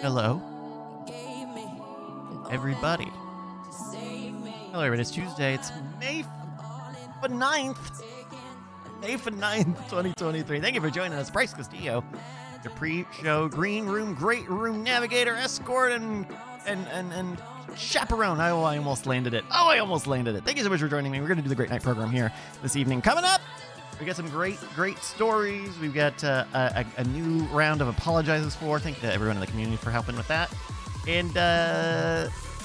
Hello, everybody. Hello, everybody. It's Tuesday. It's May 9th. May 9th, 2023. Thank you for joining us. Bryce Castillo, the pre-show green room, great room navigator, escort, and chaperone. Oh, I almost landed it. Thank you so much for joining me. We're going to do the Great Night program here this evening. Coming up, we got some great stories. We've got a new round of apologizes for. Thank you to everyone in the community for helping with that. And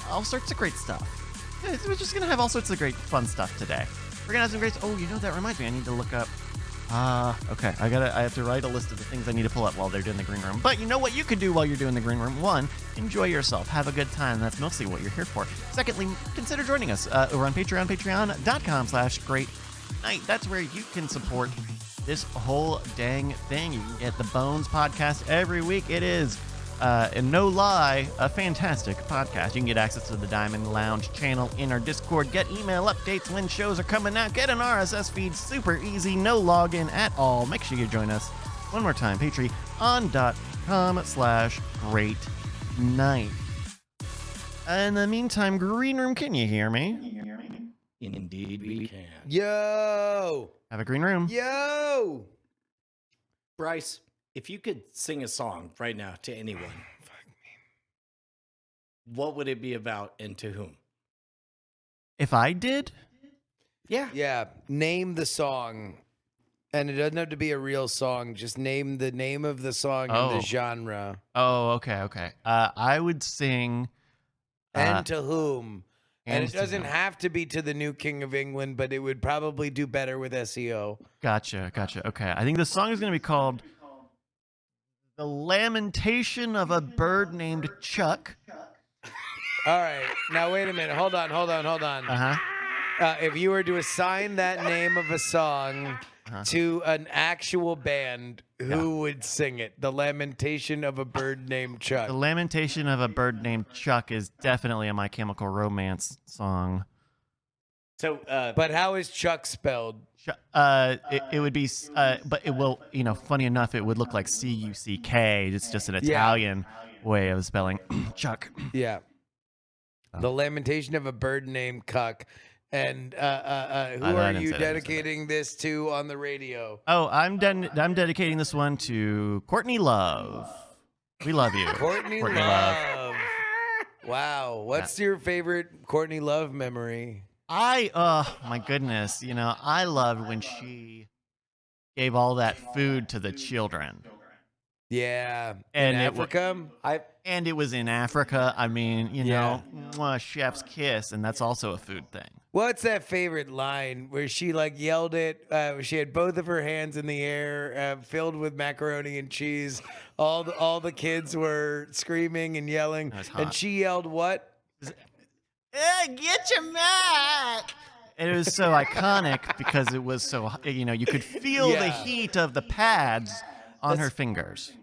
all sorts of great stuff. Yeah, we're just going to have all sorts of great fun stuff today. We're going to have some great... Oh, you know, that reminds me. I need to look up... okay. I have to write a list of the things I need to pull up while they're doing the green room. But you know what you could do while you're doing the green room? One, enjoy yourself. Have a good time. That's mostly what you're here for. Secondly, consider joining us over on Patreon, patreon.com/great night. That's where you can support this whole dang thing. You can get the Bones podcast every week. It is, and no lie, a fantastic podcast. You can get access to the Diamond Lounge channel in our Discord, get email updates when shows are coming out, get an RSS feed, super easy, no login at all. Make sure you join us one more time, patreon.com/great night. In the meantime, Green Room, can you hear me? Indeed we can. Yo! Have a green room. Yo! Bryce, if you could sing a song right now to anyone, what would it be about and to whom? If I did? Yeah, name the song. And it doesn't have to be a real song. Just name the name of the song and the genre. Oh, okay. I would sing... And to whom. And it doesn't whom. have to be to the new King of England, but it would probably do better with SEO. Gotcha. Okay. I think the song is going to be called The Lamentation of a Bird Named Chuck. All right. Now, wait a minute. Hold on. Uh-huh. If you were to assign that name of a song to an actual band, who would sing it? The Lamentation of a Bird Named Chuck. The Lamentation of a Bird Named Chuck is definitely a My Chemical Romance song. So, but how is Chuck spelled? It would be, but it will, funny enough, it would look like C-U-C-K. It's just an Italian way of spelling Chuck. Yeah. The Lamentation of a Bird Named Cuck. And who are you dedicating this to on the radio? Oh, I'm dedicating this one to Courtney Love. We love you. Courtney Love. Wow. What's your favorite Courtney Love memory? My goodness. I loved when she gave all that food to the children. Yeah. And in Africa? And it was in Africa. I mean, chef's kiss, and that's also a food thing. What's that favorite line where she yelled it? She had both of her hands in the air, filled with macaroni and cheese. All the kids were screaming and yelling, and she yelled what? Get your Mac! And it was so iconic because it was so, you could feel the heat of the pads on her fingers.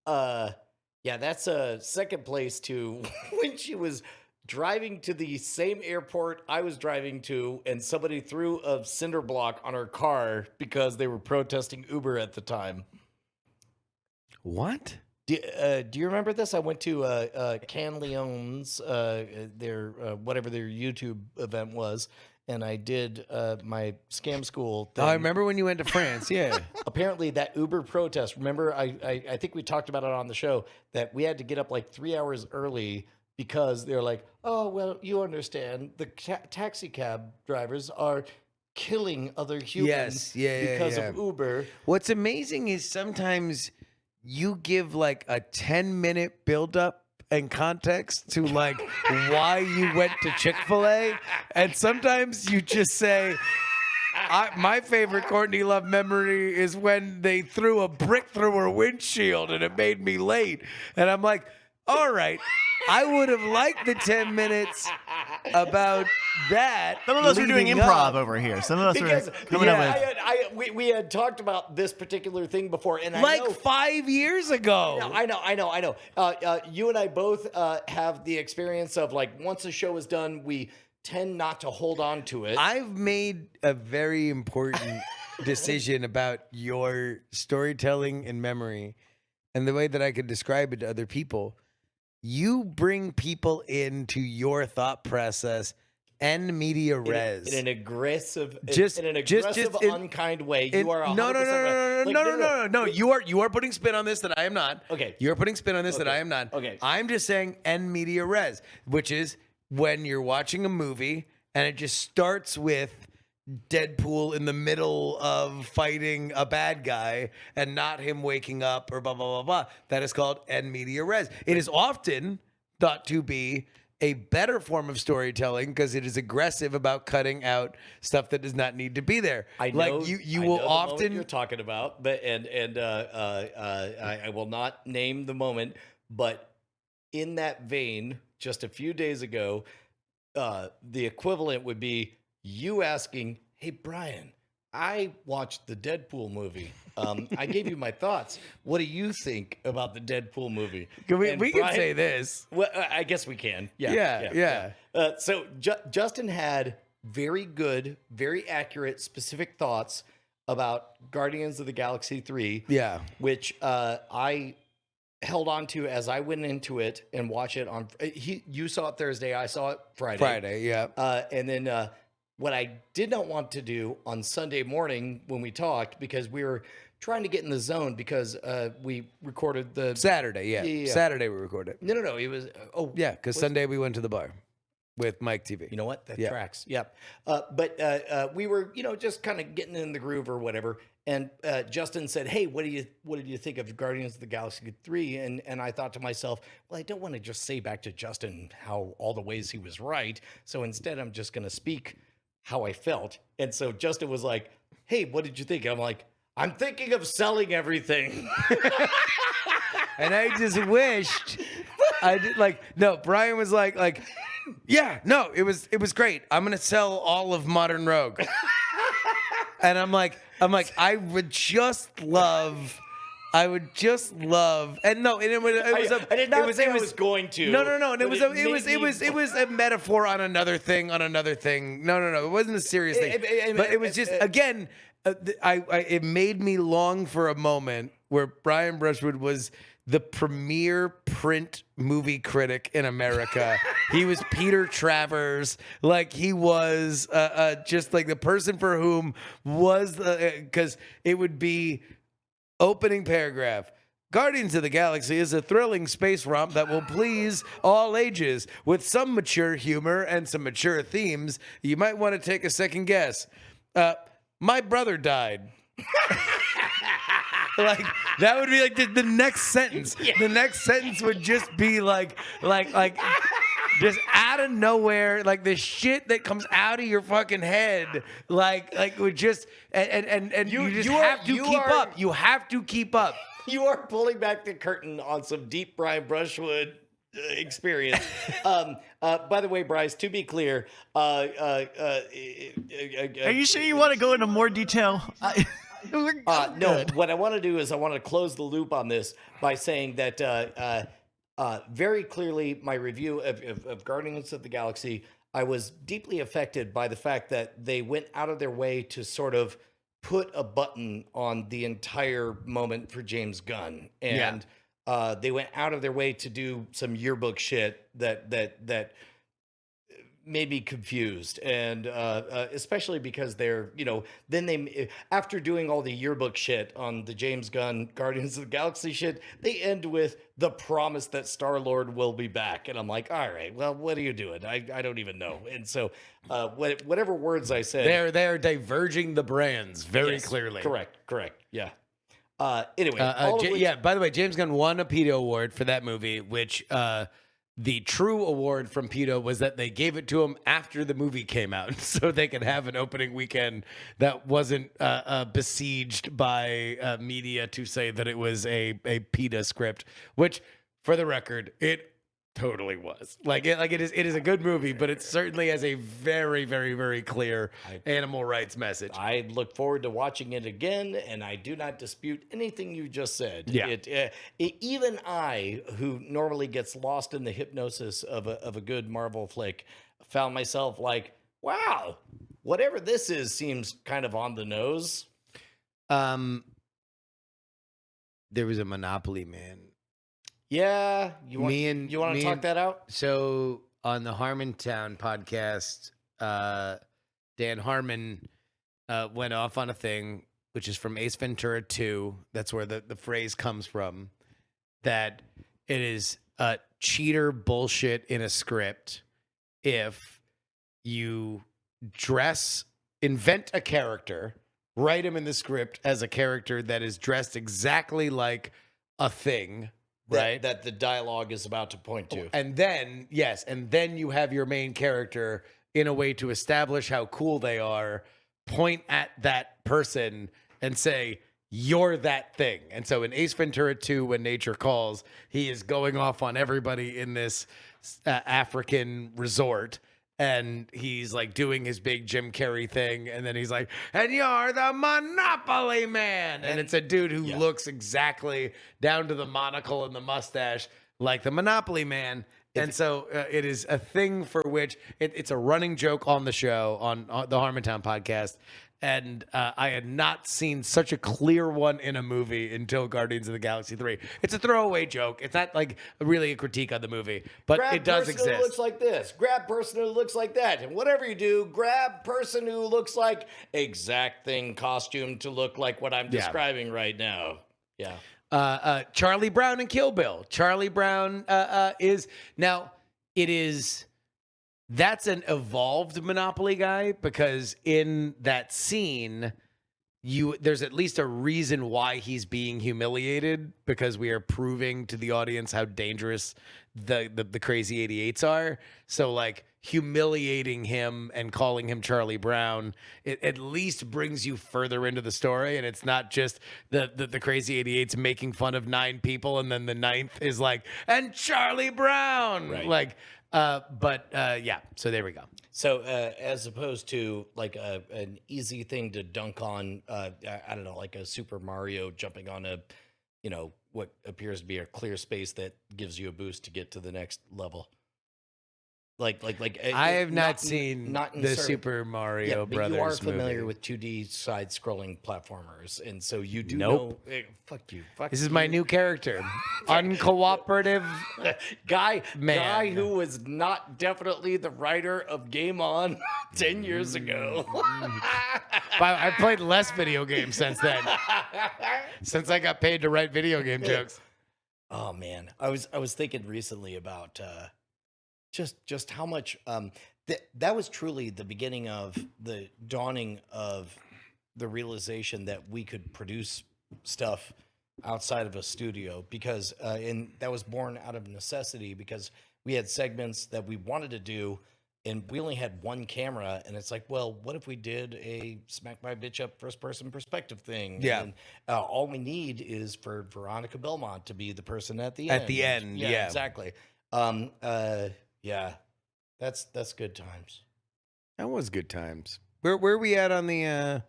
Yeah, that's a second place to when she was driving to the same airport I was driving to, and somebody threw a cinder block on her car because they were protesting Uber at the time. What? Do you remember this? I went to Can Leon's, their whatever their YouTube event was, and I did my scam school thing. Oh, I remember when you went to France, yeah. Apparently that Uber protest, remember, I think we talked about it on the show, that we had to get up 3 hours early because they're like, oh, well, you understand, the taxi cab drivers are killing other humans because of Uber. What's amazing is sometimes you give a 10-minute buildup and context to why you went to Chick-fil-A, and sometimes you just say, my favorite Courtney Love memory is when they threw a brick through her windshield and it made me late. And I'm like, all right, I would have liked the 10 minutes about that. Some of us were doing improv over here. Some of us were coming up with... We had talked about this particular thing before, and 5 years ago. I know. You and I both have the experience of once a show is done, we tend not to hold on to it. I've made a very important decision about your storytelling and memory, and the way that I could describe it to other people. you bring people into your thought process and media res. In an aggressive, Just- in an just- aggressive, just in- unkind way. And- You are 100% no, right. Like, no. You are putting spin on this that I am not. Okay. You're putting spin on this that Okay. I am not. Okay. I'm just saying en media res, which is when you're watching a movie and it just starts with Deadpool in the middle of fighting a bad guy and not him waking up or blah blah blah blah. That is called en media res. It is often thought to be a better form of storytelling because it is aggressive about cutting out stuff that does not need to be there. I know, like you I will know the moment often you're talking about, but I will not name the moment, but in that vein, just a few days ago, the equivalent would be you asking, "Hey Brian, I watched the Deadpool movie. I gave you my thoughts. What do you think about the Deadpool movie?" we And can Brian- say this. Well, I guess we can. Yeah. So Justin had very good, very accurate, specific thoughts about Guardians of the Galaxy 3. Yeah. Which I held on to as I went into it and watched it on. You saw it Thursday. I saw it Friday. Yeah. And then what I did not want to do on Sunday morning when we talked, because we were trying to get in the zone, because we recorded the Saturday, yeah. Yeah. Saturday we recorded. No. It was Yeah, because Sunday we went to the bar with Mike TV. You know what? That Yeah. tracks. Yep. But we were, just kind of getting in the groove or whatever. And Justin said, "Hey, what did you think of Guardians of the Galaxy 3?" And I thought to myself, well, I don't want to just say back to Justin how all the ways he was right. So instead, I'm just going to speak how I felt. And so Justin was like, "Hey, what did you think?" And I'm like, "I'm thinking of selling everything." And I just wished I did no, Brian was like, yeah, no, it was great. I'm gonna sell all of Modern Rogue. And I'm like, I would just love, and no, and it was I did not say it I was going to. No, and it but was made it was a metaphor on another thing. No, it wasn't a serious thing. But it was just again, it made me long for a moment where Brian Brushwood was the premier print movie critic in America. He was Peter Travers. Like, he was just like the person for whom was because it would be opening paragraph. Guardians of the Galaxy is a thrilling space romp that will please all ages with some mature humor and some mature themes. You might want to take a second guess. My brother died. Like, that would be like the next sentence. Yeah. The next sentence would just be like just out of nowhere, like the shit that comes out of your fucking head, like would just and you have to keep up. You have to keep up. You are pulling back the curtain on some deep Brian Brushwood experience. By the way, Bryce, to be clear, are you sure you want to go into more detail? No, what I want to do is I want to close the loop on this by saying that very clearly my review of Guardians of the Galaxy, I was deeply affected by the fact that they went out of their way to sort of put a button on the entire moment for James Gunn. And they went out of their way to do some yearbook shit that made me confused, and especially because they're, then they, after doing all the yearbook shit on the James Gunn Guardians of the Galaxy shit, they end with the promise that Star-Lord will be back, and I'm like, all right, well, what are you doing? I don't even know. And so whatever words I said, they're diverging the brands very yes, clearly. Correct. Yeah. Anyway, by the way, James Gunn won a PETA award for that movie, which the true award from PETA was that they gave it to him after the movie came out, so they could have an opening weekend that wasn't besieged by media to say that it was a PETA script, which, for the record, it totally was. It is a good movie, but it certainly has a very, very, very clear animal rights message. I look forward to watching it again, and I do not dispute anything you just said. Yeah. Even I, who normally gets lost in the hypnosis of a good Marvel flick, found myself like, wow, whatever this is seems kind of on the nose. There was a Monopoly Man Yeah, you want to talk that out? So on the Harmontown podcast, Dan Harmon went off on a thing, which is from Ace Ventura 2. That's where the phrase comes from, that it is cheater bullshit in a script if you invent a character, write him in the script as a character that is dressed exactly like a thing, right? That the dialogue is about to point to. And then, and then you have your main character in a way to establish how cool they are, point at that person and say, you're that thing. And so in Ace Ventura 2, When Nature Calls, he is going off on everybody in this African resort. And he's like doing his big Jim Carrey thing. And then he's like, and you're the Monopoly Man. And it's a dude who looks exactly down to the monocle and the mustache like the Monopoly Man. And so it is a thing for which it's a running joke on the show, on the Harmontown podcast. And I had not seen such a clear one in a movie until Guardians of the Galaxy 3. It's a throwaway joke. It's not like really a critique on the movie, but grab it does person exist. Who looks like this. Grab person who looks like that. And whatever you do, grab person who looks like exact thing costume to look like what I'm describing right now. Yeah. Charlie Brown and Kill Bill. Charlie Brown is now it is. That's an evolved Monopoly guy, because in that scene, there's at least a reason why he's being humiliated, because we are proving to the audience how dangerous the crazy 88s are. So like humiliating him and calling him Charlie Brown, it at least brings you further into the story, and it's not just the crazy 88s making fun of 9 people and then the 9th is like, and Charlie Brown, right. Like. So there we go. So as opposed to like an easy thing to dunk on, I don't know, like a Super Mario jumping on what appears to be a clear space that gives you a boost to get to the next level. Like I have not seen the Super Mario but Brothers you are familiar movie. with 2D side-scrolling platformers, and so you do Nope. know. Fuck you. This is my new character, uncooperative guy man. who was not definitely the writer of Game On 10 years ago. I played less video games since then. Since I got paid to write video game jokes. Oh man, I was thinking recently about just how much that was truly the beginning of the dawning of the realization that we could produce stuff outside of a studio, because and that was born out of necessity, because we had segments that we wanted to do and we only had one camera, and it's like, well, what if we did a smack my bitch up first person perspective thing? Yeah. And all we need is for Veronica Belmont to be the person at the end. At the end, yeah. Exactly. Yeah. That's good times. That was good times. Where are we at on the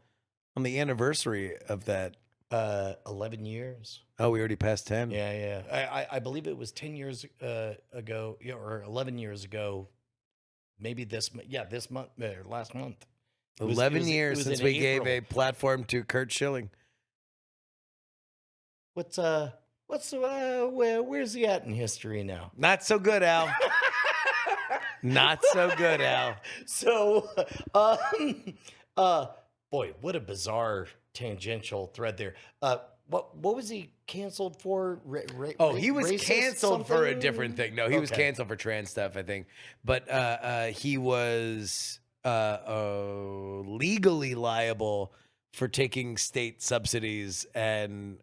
anniversary of that? 11 years. Oh, we already passed 10. Yeah. I believe it was 10 years ago, or 11 years ago. Maybe this month, or last month. 11 years since we gave a platform to Kurt Schilling. Where's he at in history now? Not so good, Al. Not so good, Al. So, boy, what a bizarre tangential thread there. What was he canceled for? He was canceled for a different thing. No, he was canceled for trans stuff, I think. But he was legally liable for taking state subsidies and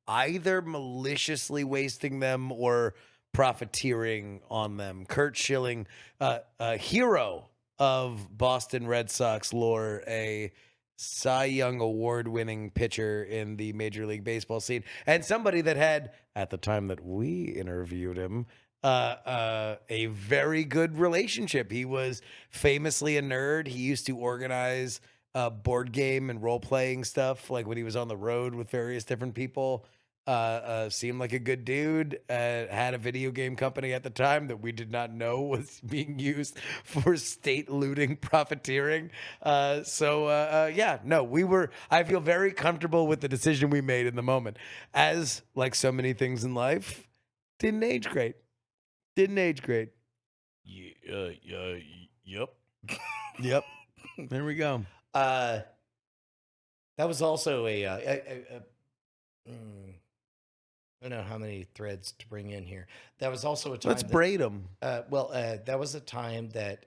either maliciously wasting them or profiteering on them. Kurt Schilling, a hero of Boston Red Sox lore, a Cy Young award-winning pitcher in the Major League Baseball scene, and somebody that had, at the time that we interviewed him, a very good relationship. He was famously a nerd. He used to organize board game and role-playing stuff, like when he was on the road with various different people. Seemed like a good dude. Had a video game company at the time that we did not know was being used for state looting, profiteering. I feel very comfortable with the decision we made in the moment. As like so many things in life, Didn't age great. Didn't age great. Yep. Yep. There we go. That was also I don't know how many threads to bring in here. That was also a time. Let's braid them. That was a time that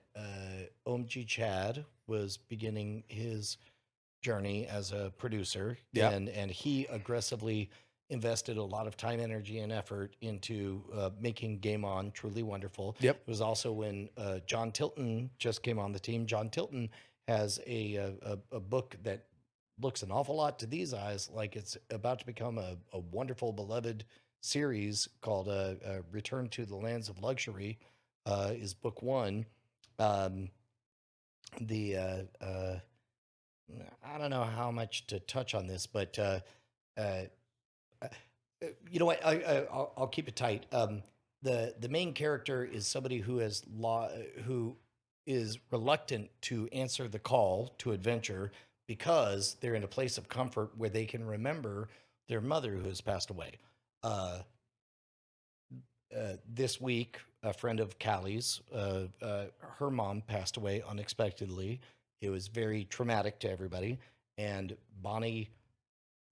OMG Chad was beginning his journey as a producer, Yeah. and he aggressively invested a lot of time, energy, and effort into making Game On truly wonderful. Yep. It was also when John Tilton just came on the team. John Tilton has a book that looks an awful lot to these eyes like it's about to become a wonderful, beloved series called Return to the Lands of Luxury, is book one. I don't know how much to touch on this, but you know what? I'll keep it tight. The main character is somebody who who is reluctant to answer the call to adventure because they're in a place of comfort where they can remember their mother who has passed away. This week, a friend of Callie's, her mom passed away unexpectedly. It was very traumatic to everybody. And Bonnie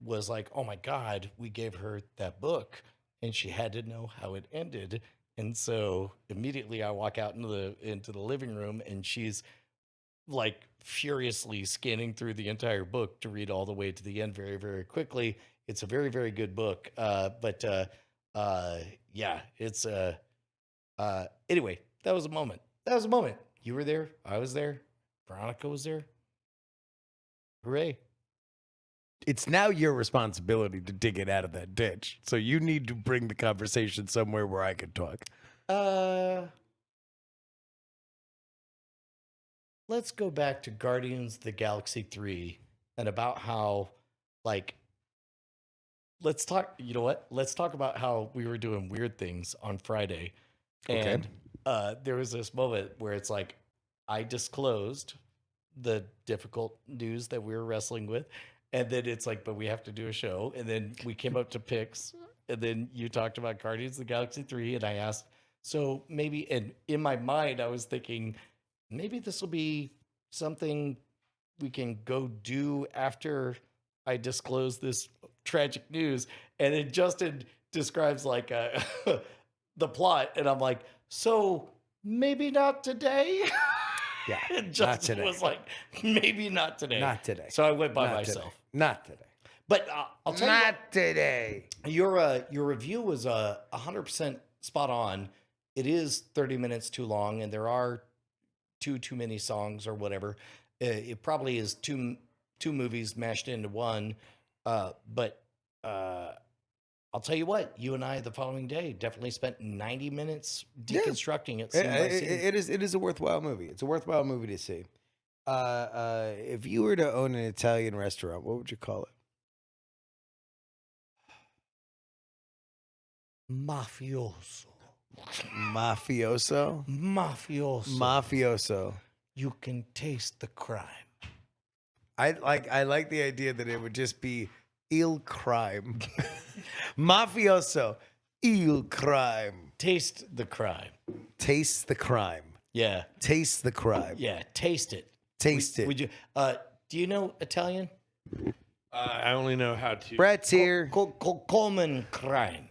was like, oh my God, we gave her that book and she had to know how it ended. And so immediately I walk out into the living room and she's like furiously scanning through the entire book to read all the way to the end very, very quickly. It's a very, very good book. Yeah, it's anyway, that was a moment. That was a moment. You were there. I was there. Veronica was there. Hooray. It's now your responsibility to dig it out of that ditch. So you need to bring the conversation somewhere where I can talk. Let's go back to Guardians of the Galaxy 3 and about how, like, let's talk, you know what? Let's talk about how we were doing weird things on Friday. Okay. And there was this moment where it's like, I disclosed the difficult news that we were wrestling with. And then it's like, but we have to do a show. And then we came up to picks. And then you talked about Guardians of the Galaxy 3. And I asked, so maybe, and in my mind, I was thinking, maybe this will be something we can go do after I disclose this tragic news. And then Justin describes like the plot. And I'm like, so maybe not today. Yeah. And Not Justin today. was like, maybe not today. Not today. So I went by Not myself. Today. Not today. But I'll tell you, Not today. your review was 100% spot on. It is 30 minutes too long, and there are too many songs or whatever. It probably is two movies mashed into one. But I'll tell you what, you and I the following day definitely spent 90 minutes deconstructing it. Scene by scene. It is a worthwhile movie. It's a worthwhile movie to see. If you were to own an Italian restaurant, what would you call it? Mafioso. Mafioso? Mafioso. Mafioso. You can taste the crime. I like the idea that it would just be il crime. Mafioso. Il crime. Taste the crime. Taste the crime. Yeah. Taste the crime. Yeah. Taste it. Taste it. Would you? Do you know Italian? I only know how to. Brett's here. Coleman crime.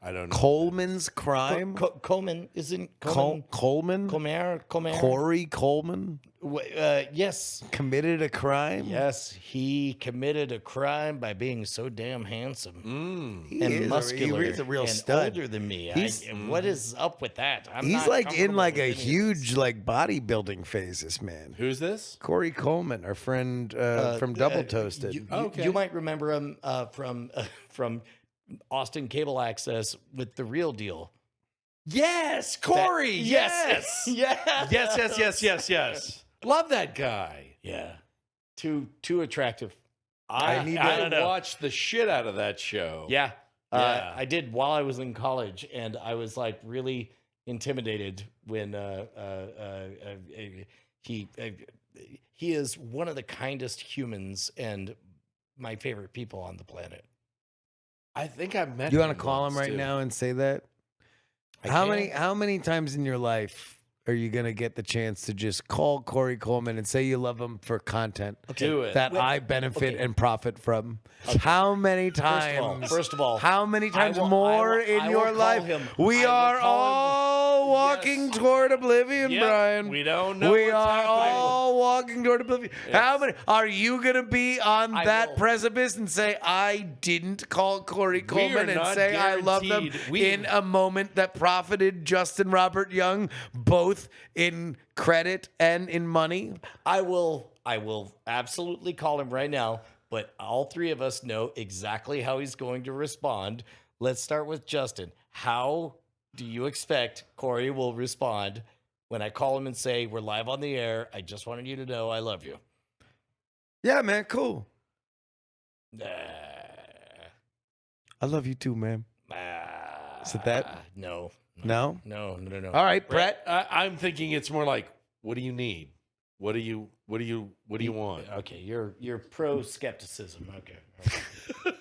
I don't know. Coleman's crime. Coleman isn't Coleman. Coleman. Comer. Korey Coleman Yes. committed a crime. Yes, he committed a crime by being so damn handsome He and is muscular. He is a real and stud. older than me. He's- What is up with that? I'm He's not like in comfortable like with a any of this. huge like bodybuilding phase. This man, Who's this? Korey Coleman, our friend from Double Toasted. You might remember him from Austin Cable Access with The Real Deal. Yes, Corey. Yes. Yes. Yes. Love that guy. Yeah. Too attractive. I don't know. watched the shit out of that show. Yeah. Yeah. I did while I was in college, and I was like really intimidated when he is one of the kindest humans and my favorite people on the planet. I think I've met You him want to call him once, right too. now and say that? I How can. many times in your life are you gonna get the chance to just call Korey Coleman and say you love him for content Do it. that Wait, I benefit okay. and profit from? How many First of all, how many times I will- more I will- in I will your call life? him- We I will are call him- all walking toward oblivion, Yep, Brian. we don't know We what's are happening. all walking toward oblivion. How many are you gonna be on I that will- precipice and say I didn't call Korey Coleman and not say I love them guaranteed. in a moment that profited Justin Robert Young both in credit and in money? I will absolutely call him right now, but all three of us know exactly how he's going to respond. Let's start with Justin. How do you expect Korey will respond when I call him and say, we're live on the air? I just wanted you to know I love you. Yeah, man, cool. Nah, I love you too, man. Is it that? No. No? No. All right, Brett. I'm thinking it's more like, what do you need? What do you want? Okay, you're pro skepticism. Okay.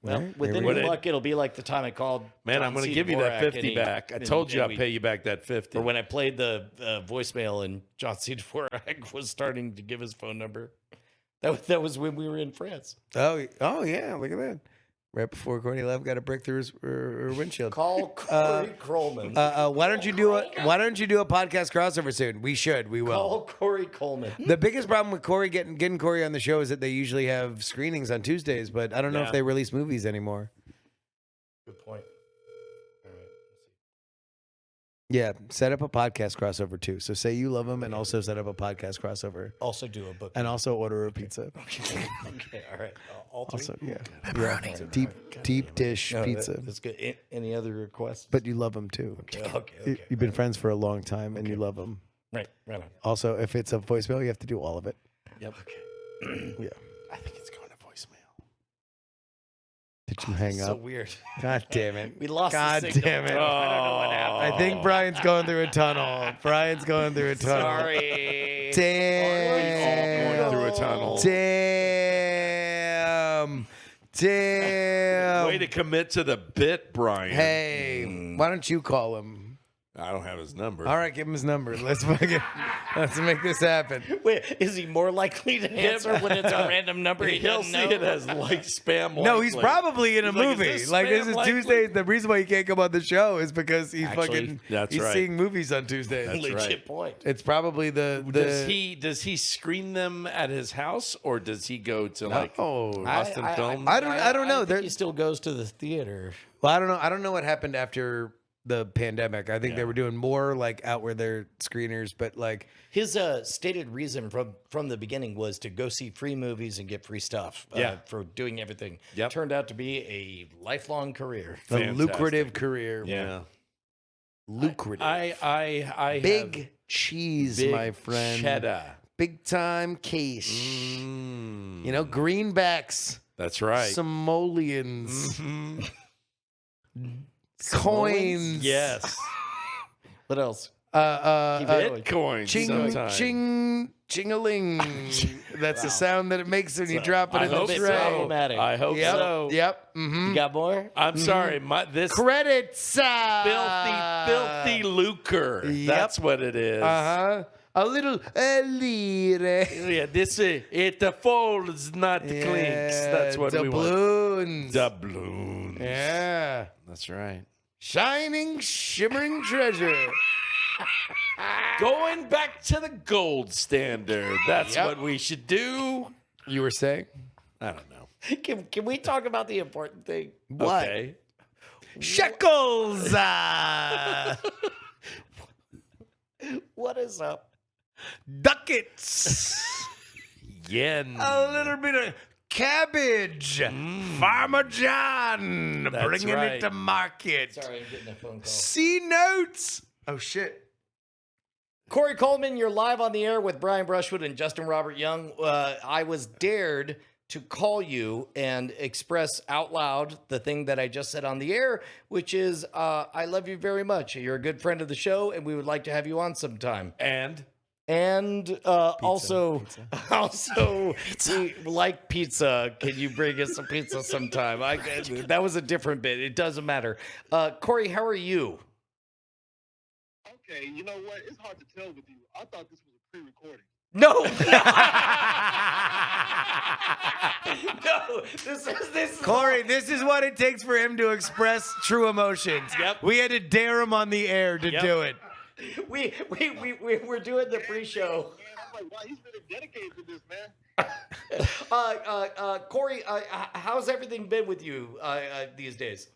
Well, Right, with there any we go. luck, it'll be like the time I called. Man, John I'm going C. to give you that Dvorak 50 and he- back. I and- told you and I'd pay you back that 50. Or when I played the voicemail and John C. Dvorak was starting to give his phone number. That was when we were in France. Oh yeah, look at that. Right before Courtney left, got a brick through her windshield. Call Korey Coleman. Why don't you do a podcast crossover soon? We should. We will. Call Korey Coleman. The biggest problem with Korey getting Korey on the show is that they usually have screenings on Tuesdays, but I don't know if Yeah. they release movies anymore. Good point. All right. Yeah, set up a podcast crossover too. So say you love them, and also set up a podcast crossover, Also do a book. and also order a pizza. Okay. All right. All three. Also, yeah, deep dish No, pizza. That's good. Any other requests? But you love them too. Okay. You've been friends for a long time, and you love them. Right on. Also, if it's a voicemail, you have to do all of it. Yep. Okay. Yeah. I think it's going to voicemail. Did you hang So up? weird. God damn it. We lost God the signal. damn it. I don't know what happened. I think Brian's going through a tunnel. Brian's going through a tunnel. Sorry. Damn. Going through a tunnel. Damn. Way to commit to the bit, Brian. Hey, why don't you call him? I don't have his number. All right, give him his number. Let's make this happen. Wait, is he more likely to answer when it's a random number he He'll doesn't see know? it as like spam. No, he's likely. probably in a He's like, movie. is this Like this spam is likely? Tuesday. The reason why he can't come on the show is because he's Actually, that's he's right. seeing movies on Tuesdays. That's Legit right. point. It's probably the Does he screen them at his house or does he go to like Oh. Austin Film? I don't know. I think There- he still goes to the theater. Well, I don't know. I don't know what happened after the pandemic. I think they were doing more like out where they're screeners, but like His stated reason from the beginning was to go see free movies and get free stuff. Yeah. For doing everything. Yep. Turned out to be a lifelong career. a Fantastic. lucrative career. Yeah. Lucrative. I Big have cheese, big my friend. cheddar. Big time cash. Mm, You know, greenbacks, that's right. simoleons, Mhm. coins. Yes. What else? Uh, Keep it going. Bitcoin. ching, sometime. ching-a-ling. That's the sound that it makes when you drop it I in the hope bit tray. so. problematic. I hope Yep. so. Yep. Mm-hmm. You got more? I'm sorry. This Credits. filthy lucre. Yep. That's what it is. Uh-huh. A little lire. Yeah, this it folds, not clinks. That's what we want. doubloons. Doubloons. Yeah. That's right. Shining, shimmering treasure. Going back to the gold standard. That's Yep. what we should do. You were saying? I don't know. Can we talk about the important thing? What? Okay. Shekels. What is up? Ducats. Yen. A little bit of cabbage. Farmer John That's bringing right. it to market. Sorry, I'm getting a phone call. C notes. Oh, shit. Korey Coleman, you're live on the air with Brian Brushwood and Justin Robert Young. I was dared to call you and express out loud the thing that I just said on the air, which is, I love you very much. You're a good friend of the show, and we would like to have you on sometime. And And also, we like pizza. Can you bring us some pizza sometime? That was a different bit. It doesn't matter. Korey, how are you? Okay, you know what? It's hard to tell with you. I thought this was a pre-recording. No. No. This is Korey, this is what it takes for him to express true emotions. Yep. We had to dare him on the air to do it. We're doing the pre-show. Man, I'm like, wow, he's really dedicated to this, man. Korey, how's everything been with you these days?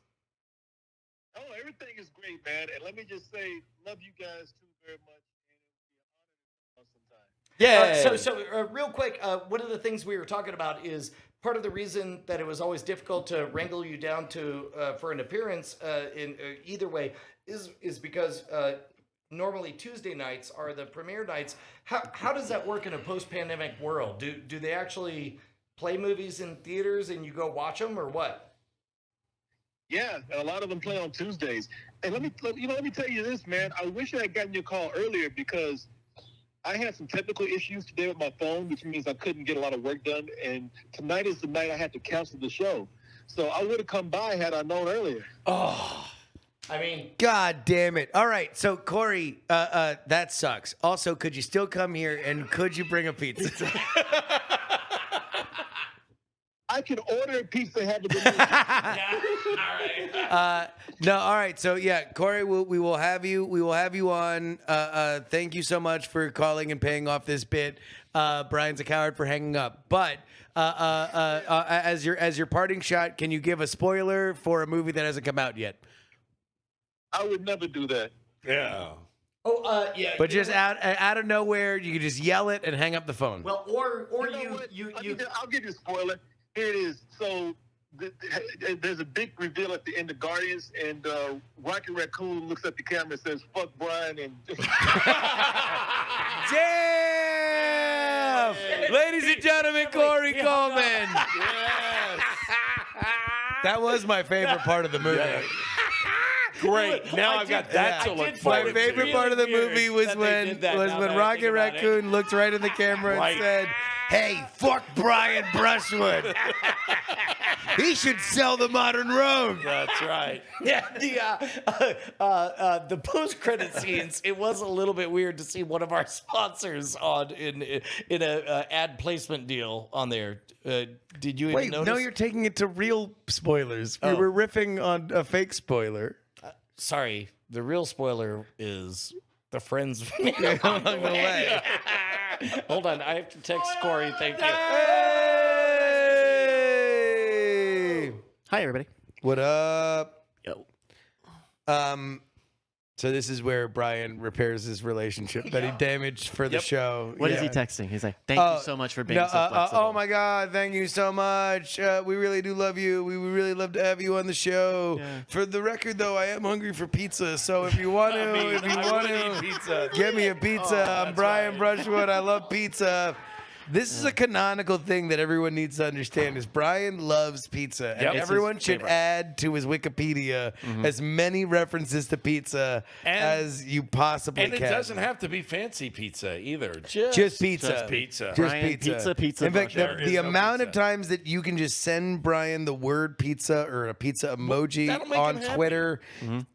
Oh, everything is great, man. And let me just say, love you guys too very much. And it would be an honor to come sometime. So real quick, one of the things we were talking about is part of the reason that it was always difficult to wrangle you down to for an appearance in either way is because normally Tuesday nights are the premiere nights. How does that work in a post-pandemic world? Do they actually play movies in theaters and you go watch them, or what? Yeah, and a lot of them play on Tuesdays. And let me tell you this, man. I wish I had gotten your call earlier because I had some technical issues today with my phone, which means I couldn't get a lot of work done. And tonight is the night I had to cancel the show. So I would have come by had I known earlier. Oh, I mean, God damn it. All right. So, Korey, that sucks. Also, could you still come here and could you bring a pizza? I could order a pizza and have it delivered. No, all right. So, yeah, Korey, we will have you. We will have you on. Thank you so much for calling and paying off this bit. Brian's a coward for hanging up. But as your parting shot, can you give a spoiler for a movie that hasn't come out yet? I would never do that. Yeah. oh, yeah. But just out of nowhere, you can just yell it and hang up the phone. Well, or You know what? I'll give you a spoiler. Here it is. So there's a big reveal at the end of Guardians, and Rocket Raccoon looks at the camera and says, "Fuck Brian," and Damn! Ladies and gentlemen, Korey Coleman. Yes. That was my favorite part of the movie. Yeah. Great. Now I've got that to look My forward to. favorite part of the movie was when Rocket Raccoon looked right at the camera and said, "Hey, fuck Brian Brushwood. He should sell the Modern Rogue." That's right. yeah, the post-credit scenes. It was a little bit weird to see one of our sponsors on in a ad placement deal on there. Did you even Wait, notice? no, you're taking it to real spoilers. We were riffing on a fake spoiler. Sorry, the real spoiler is the friends Along the way. Hold on, I have to text Korey. Thank you. Hey! Hi, everybody. What up? Yo. So this is where Brian repairs his relationship that he damaged for the show. What is he texting? He's like, thank you so much for being so flexible. Oh my God, thank you so much. We really do love you. We would really love to have you on the show. Yeah. For the record, though, I am hungry for pizza. So if you want to, Pizza. get me a pizza. I'm Brian Brushwood. I love pizza. This is a canonical thing that everyone needs to understand is Brian loves pizza. And Yep. It's everyone his should favorite. add to his Wikipedia as many references to pizza as you possibly And can. it doesn't have to be fancy pizza either. Just pizza. Just pizza. Just Brian, pizza, In fact, Brushwood. There is the no amount of pizza. times that you can just send Brian the word pizza or a pizza emoji that'll make on him happy. Twitter,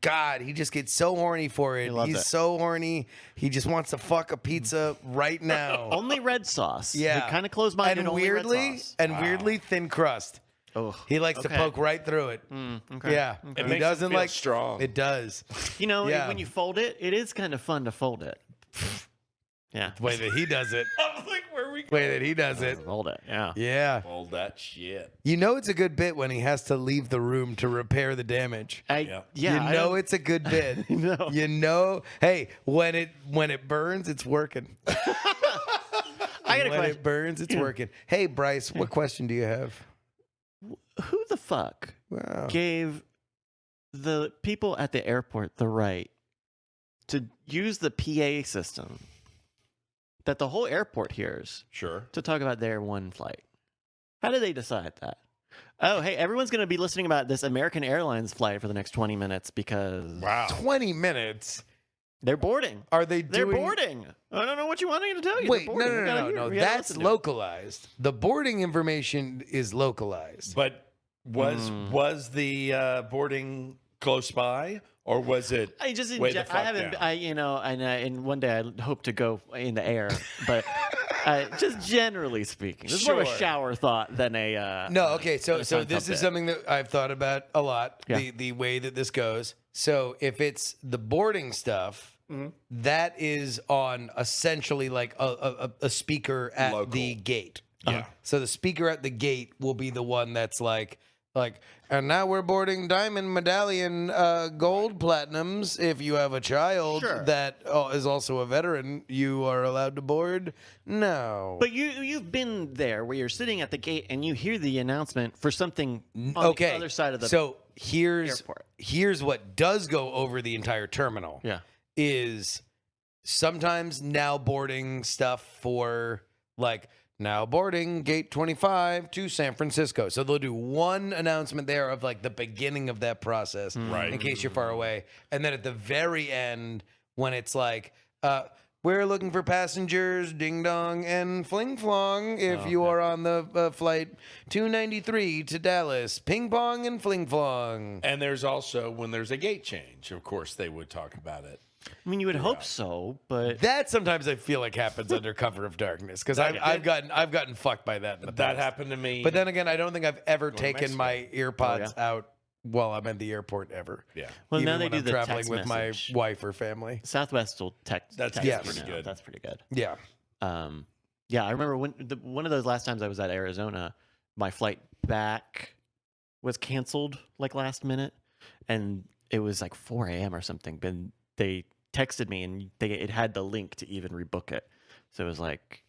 God, he just gets so horny for it. loves He's it. so horny. He just wants to fuck a pizza right now. Only red sauce. Yeah. Kind of close-minded. and only red weirdly, sauce. weirdly thin crust. Oh, He likes to okay. poke right through it. okay. Yeah, It he makes doesn't him feel like strong. It does. You know, Yeah. when you fold it, it is kind of fun to fold it. Yeah. The way that he does it. I'm like, where are we The way that he does it. Fold it. Yeah. Yeah. All that shit. You know it's a good bit when he has to leave the room to repair the damage. Yeah. You I know don't- it's a good bit. know. You know, hey, when it burns, it's working. I got a When question. it burns, it's working. Hey, Bryce, what question do you have? Who the fuck Wow. gave the people at the airport the right to use the PA system that the whole airport hears Sure. to talk about their one flight? How did they decide that? Oh, hey, everyone's going to be listening about this American Airlines flight for the next 20 minutes because... Wow. 20 minutes. They're boarding. Are they They're doing? boarding. I don't know what you want me to tell you. Wait, They're no, boarding. no, We no, gotta no, hear- no. we gotta That's listen to it. localized. The boarding information is localized. But was the boarding close by, or was it? I just way the I fuck haven't. down? And one day I hope to go in the air, but just generally speaking, this is more of a Sure. shower thought than a. No, okay. So than a so fun this bit. is something that I've thought about a lot. Yeah. The way that this goes. So if it's the boarding stuff, that is on essentially like a speaker at Local. the gate. Yeah. So the speaker at the gate will be the one that's like, and now we're boarding diamond medallion gold platinums. If you have a child Sure. that is also a veteran, you are allowed to board. No. But you've been there where you're sitting at the gate and you hear the announcement for something on okay. the other side of the. So here's airport. here's what does go over the entire terminal. Yeah. Is sometimes now boarding stuff for like now boarding gate 25 to San Francisco. So they'll do one announcement there of like the beginning of that process, Right. in case you're far away, and then at the very end when it's like we're looking for passengers, ding dong and fling flong. If you are on the flight 293 to Dallas, ping pong and fling flong. And there's also when there's a gate change, of course they would talk about it. I mean, you would hope so, but That sometimes I feel like happens under cover of darkness because I've gotten fucked by that in the That past. happened to me. But then again, I don't think I've ever to taken Mexico. my earpods Oh, out while I'm at the airport ever. yeah, well, Even now they when do I'm the traveling text with message. my wife or family. Southwest will text. That's text pretty now. good. That's pretty good. Yeah. Yeah, I remember when one of those last times I was at Arizona, my flight back was canceled like last minute, and it was like 4 a.m. or something. But they texted me and it had the link to even rebook it, so it was like,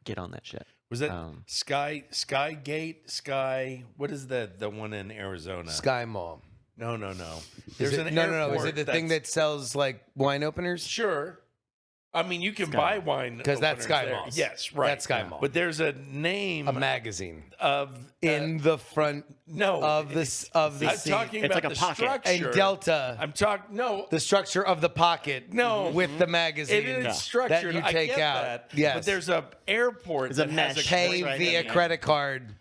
get on that shit. was it Um, Skygate? Sky? What is the one in Arizona? SkyMall. No. Is There's it, an no. Is airport it the thing that sells like wine openers? Sure. I mean, you can Sky buy Mall. wine 'Cause that's openers Sky there. Malls. Yes, right. That's Sky Mall. But there's a name A magazine of in the front no of the I'm seat. talking It's about like a the pocket. structure. And Delta. I'm talking no. The structure of the pocket. No. With the magazine. It is Yeah. structured. That you I take get out. that. Yes. But there's a airport There's a that has mesh. Pay Right via there. credit card.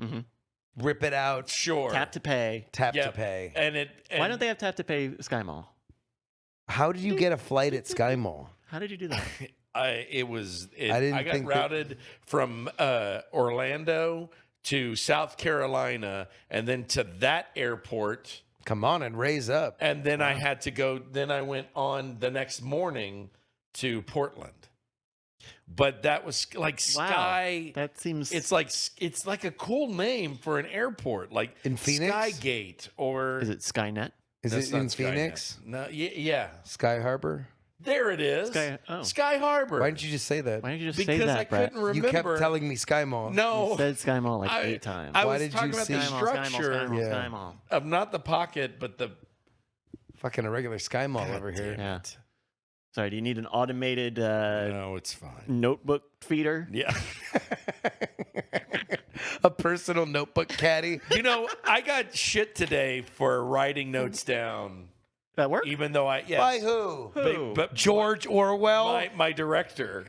Mhm. Rip it out. Sure. Tap to pay. Tap to Yep. pay. And Why don't they have tap to pay SkyMall? How did you get a flight at SkyMall? How did you do that? I didn't got think that- routed from Orlando to South Carolina and then to that airport. Come on and raise up. And then I had to go, then I went on the next morning to Portland. But that was like Sky. That seems. It's like a cool name for an airport, like In Phoenix? Skygate or Is it Skynet? Is That's it in not Skynet. Phoenix? No, yeah. Sky Harbor? There it is. Sky Harbor. Why didn't you just say that? Why didn't you just because say that, I Brett? couldn't remember. You kept telling me Sky Mall. No, You said SkyMall like I- 8 times. I Why was did talking you about say- the SkyMall, structure SkyMall, Yeah. SkyMall. of not the pocket, but the Fucking a regular Sky Mall God over here. damn Yeah. it. Sorry, do you need an automated No, it's fine. notebook feeder? Yeah. A personal notebook caddy. You know, I got shit today for writing notes down, That work? even though yes, By who? Who? But George Orwell? my director,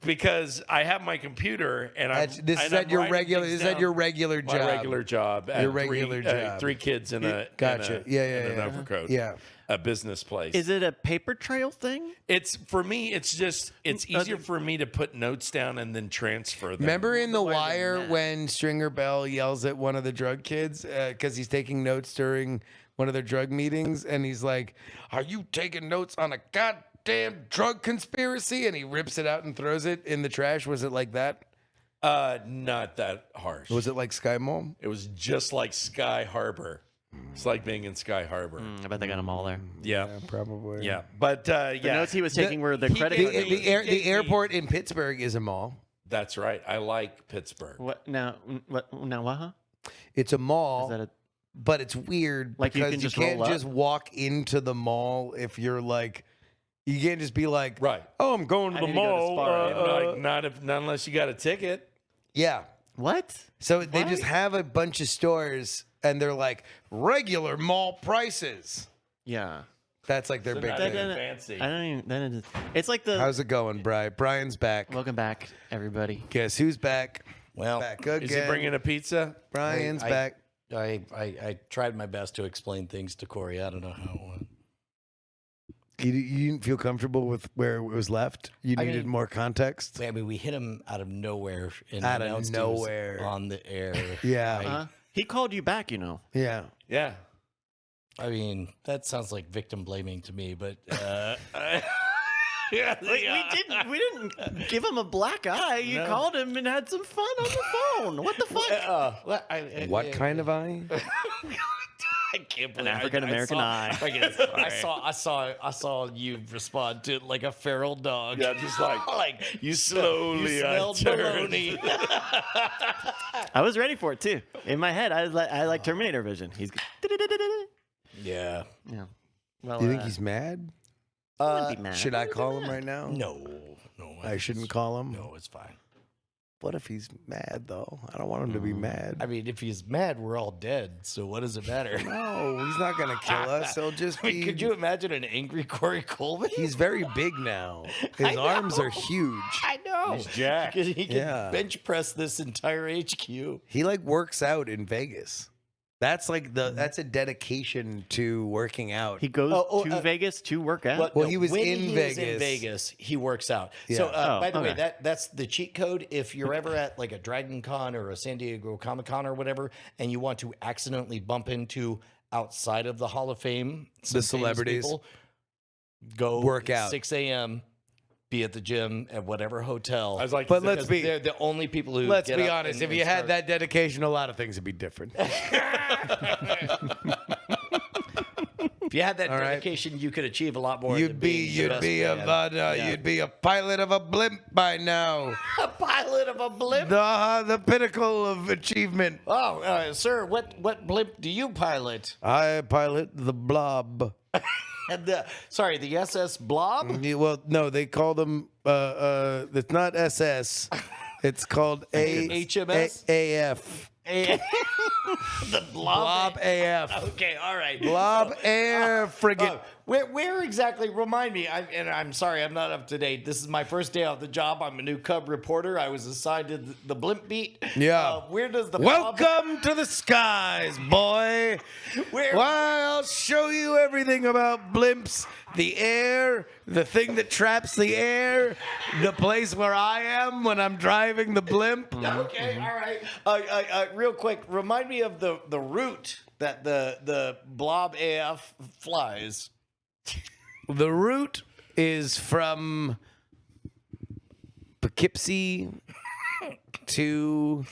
because I have my computer and I'm This is and at I'm your writing regular. things Is that down. your regular job? My regular job. At Your regular job. 3 kids in a Gotcha. in a, Yeah, in an yeah. overcoat. Yeah. A business place. Is it a paper trail thing? It's for me. It's just it's easier for me to put notes down and then transfer them. Remember in The Why are they Wire mad? when Stringer Bell yells at one of the drug kids because he's taking notes during one of their drug meetings, and he's like, "Are you taking notes on a goddamn drug conspiracy?" And he rips it out and throws it in the trash. Was it like that? Not that harsh. Was it like Sky Mall? It was just like Sky Harbor. It's like being in Sky Harbor. I bet they got them all there. Yeah. Probably. Yeah. But The yeah. notes he was taking were the he credit gave card. me- The gave me- airport in Pittsburgh is a mall. That's right. I like Pittsburgh. What now? What Huh? It's a mall. Is that a? But it's weird Like, you because can you just can't roll up? just walk into the mall if you're like, you can't just be like, Right. oh, I'm going to I the need to go to mall. Sparrow. Not unless you got a ticket. Yeah. What? So they Why? just have a bunch of stores and they're like regular mall prices. Yeah. That's like their They're big not thing. even fancy. I don't even. That is, it's like the. How's it going, Brian? Brian's back. Welcome back, everybody. Guess who's back? Well, Back again. Is he bringing a pizza? Brian's I- back. I tried my best to explain things to Korey. I don't know how it went. You didn't feel comfortable with where it was left? You I needed mean- more context? I mean, we hit him out of nowhere. And Out of announced he was nowhere. on the air. Yeah. He called you back, you know. Yeah. Yeah. I mean, that sounds like victim blaming to me, but Yeah. We didn't give him a black eye. You No. called him and had some fun on the phone. What the fuck? What kind of eye? I can't believe An African-American eye. I saw you respond to like a feral dog. Yeah, just like, like you slowly you smelled turned. baloney. I was ready for it too. In my head, I like Terminator vision. He's Yeah. yeah. Well, Do you think he's mad? wouldn't be mad. Should I call him right now? No. I shouldn't call him? No, it's fine. What if he's mad, though? I don't want him to be mad. I mean, if he's mad, we're all dead. So what does it matter? No, he's not going to kill us. He'll just I mean, be... could you imagine an angry Korey Coleman? He's very big now. His arms are huge. I know. He's jacked. He can Yeah. bench press this entire HQ. He like works out in Vegas. That's like that's a dedication to working out. He goes to Vegas to work out. Well, he was when in he Vegas. Was in Vegas, he works out. Yeah. So, Oh, by the way, okay. that's the cheat code. If you're ever at like a Dragon Con or a San Diego Comic Con or whatever, and you want to accidentally bump into outside of the Hall of Fame, some famous celebrities. people, go Work out. 6 a.m. Be at the gym at whatever hotel. I was like, But let's because be- they're the only people who. Let's get be up honest. and- If and you had start- that dedication, a lot of things would be different. if you had that All right. dedication, you could achieve a lot more. You'd than be being the best man. Yeah. you'd be a pilot of a blimp by now. a pilot of a blimp. The pinnacle of achievement. Oh, sir, what blimp do you pilot? I pilot the Blob. And the SS Blob. Yeah, well, no, they call them. It's not SS. It's called HMS? AF. The Blob. Blob AF. Okay, all right. Blob Air Frigate. Where exactly? Remind me. I'm sorry, I'm not up to date. This is my first day on the job. I'm a new Cub reporter. I was assigned to the blimp beat. Yeah. Where does the Blob- Welcome to the skies, boy. Where? Why, I'll show you everything about blimps, the air, the thing that traps the air, the place where I am when I'm driving the blimp. Okay, all right. Real quick, remind me of the route that the Blob AF flies. The route is from Poughkeepsie to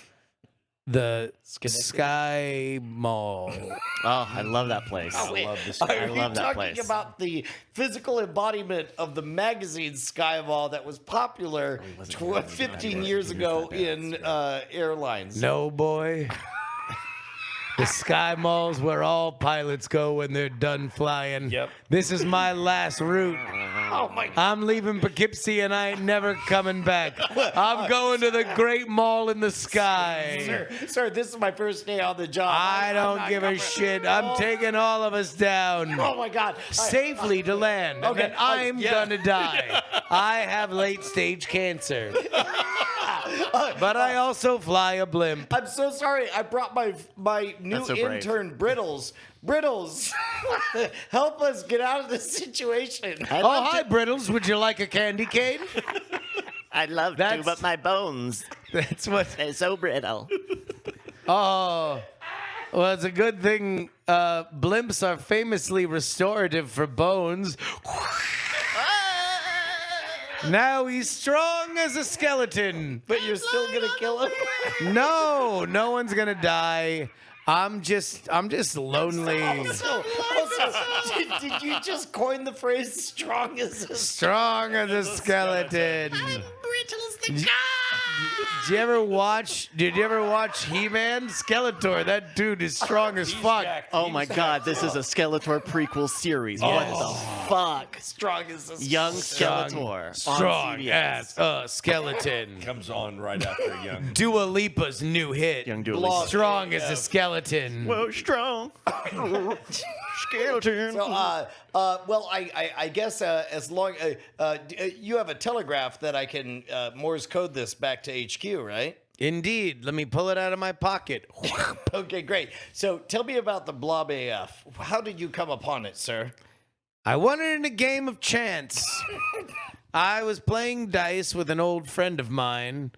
the SkyMall. Oh, I love that place. Wait, I love this. Are I you love that talking place. about the physical embodiment of the magazine SkyMall that was popular 15 years ago in airlines? No, boy. The Sky Mall's where all pilots go when they're done flying. Yep. This is my last route. Oh my God. I'm leaving Poughkeepsie and I ain't never coming back. I'm going to the great mall in the sky. Sir, this is my first day on the job. I I'm don't not give a coming- shit. I'm taking all of us down. Oh my God. Safely to land. Okay, And I'm yeah. gonna die. I have late stage cancer. But I also fly a blimp. I'm so sorry. I brought my new That's so brave. intern, Brittles. Brittles, help us get out of this situation. Oh, hi, Brittles. Would you like a candy cane? I'd love to, That's- but my bones That's what. are so brittle. Oh, well, it's a good thing. Blimps are famously restorative for bones. Now he's strong as a skeleton. But you're still gonna kill him. No, no one's gonna die. I'm just lonely. Also, did you just coin the phrase "strong as a Strong as a skeleton. Did you ever watch He-Man? Skeletor, that dude is strong as fuck. Oh my God, this is a Skeletor prequel series. What the fuck? strong as a Young Skeletor. on Strong CBS. as a skeleton. Comes on right after Young. Dua Lipa's new hit. Young Dua Lipa. Strong as a skeleton. Whoa, strong. Skeleton. So, well, I guess as long you have a telegraph that I can Morse code this back to HQ, right? Indeed. Let me pull it out of my pocket. Okay, great. So tell me about the Blob AF. How did you come upon it, sir? I won it in a game of chance. I was playing dice with an old friend of mine.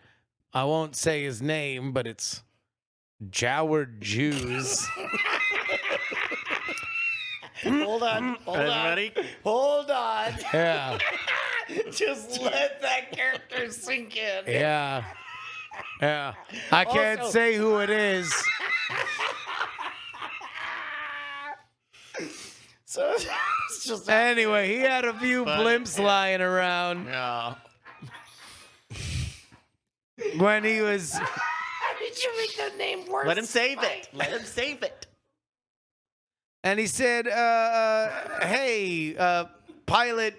I won't say his name, but it's Howard Hughes. Hold on. Ready? Hold on. Yeah. Just let that character sink in. Yeah. Yeah. I can't Also- say who it is. So it's just Anyway, he had a few blimps lying around Yeah. when he was. did you make that name worse? Let him save it. Let him save it. And he said, hey, pilot.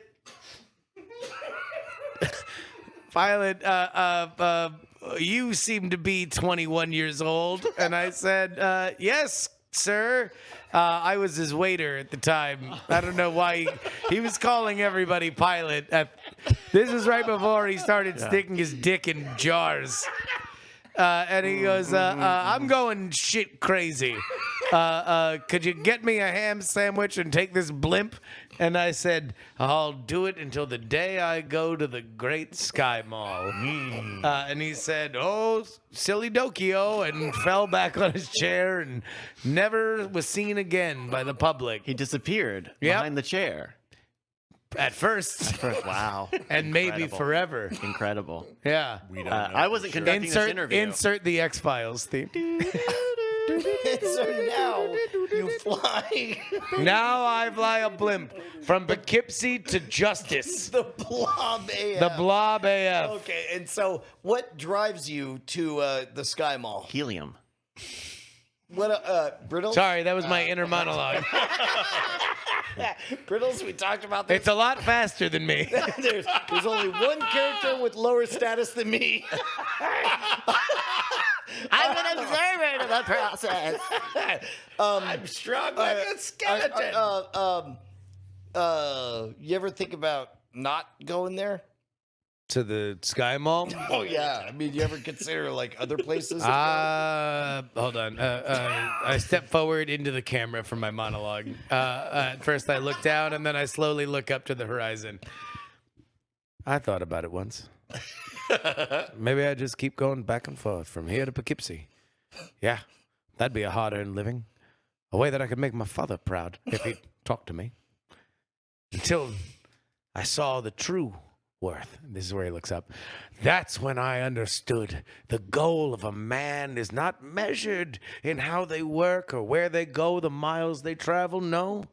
Pilot, you seem to be 21 years old. And I said, yes, sir. I was his waiter at the time. I don't know why he was calling everybody pilot. This was right before he started sticking his dick in jars. And he goes, I'm going shit crazy. Could you get me a ham sandwich and take this blimp? And I said, I'll do it until the day I go to the great SkyMall. And he said, oh, silly dokio, and fell back on his chair and never was seen again by the public. He disappeared Yep. behind the chair. At first. Wow. And maybe Incredible. forever. Incredible. Yeah. We don't know I wasn't for sure. conducting this interview. Insert the X-Files theme. So now you fly Now I fly a blimp from Poughkeepsie to Justice. the Blob AF. The Blob AF. Okay, and so what drives you to the Sky Mall? Helium. What Brittles? Sorry, that was my inner monologue. Brittles, we talked about this. It's a lot faster than me. there's only one character with lower status than me. I'm an observer to the process. I'm strong like a skeleton. You ever think about not going there? To the Sky Mall? Oh yeah. I mean, you ever consider like other places? Hold on. I step forward into the camera for my monologue. At first I look down and then I slowly look up to the horizon. I thought about it once. Maybe I just keep going back and forth from here to Poughkeepsie. Yeah, that'd be a hard-earned living. A way that I could make my father proud if he'd talk to me. Until I saw the true worth. This is where he looks up. That's when I understood the goal of a man is not measured in how they work or where they go, the miles they travel. No,